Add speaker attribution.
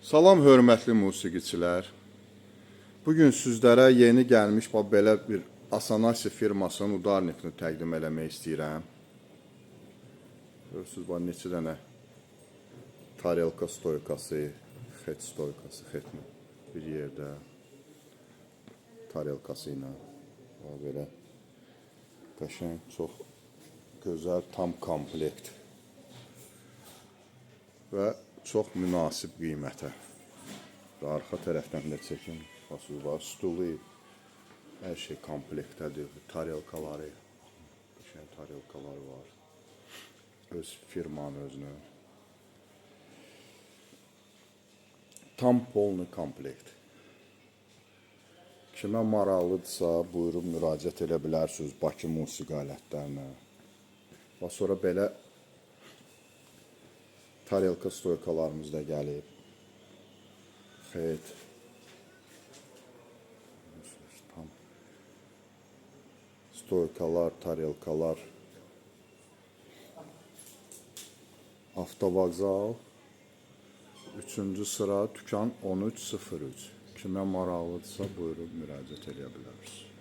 Speaker 1: Salam hörmətli musiqiçilər. Bugün sizlərə yeni gəlmiş belə bir Asanasi firmasının udarnikini təqdim eləmək istəyirəm. Görürsünüz, neçə dənə tarelka stoykası, xet stoykası, xetmi bir yerdə tarelkası ilə belə qəşəng, çox gözəl, tam komplekt və çox münasib qiymətə. Arxa tərəfdən də çəkin. Baxın, var, stulu, hər şey komplektədir. Tarelkaları, qəşəng tarelkaları var. Öz firmanın özünün. Tam polni komplekt. Kimə maraqlıdırsa, buyurub müraciət edə bilərsiniz Bakı musiqi alətlərinə. Və sonra belə tarelka stoykalarımız da gəlib. Xeyt. Tam stoykalar, tarelkalar. Avtovağzal 3-cü sıra, dükan 1303. Kimə maraqlıdırsa buyurub müraciət edə bilərsiniz.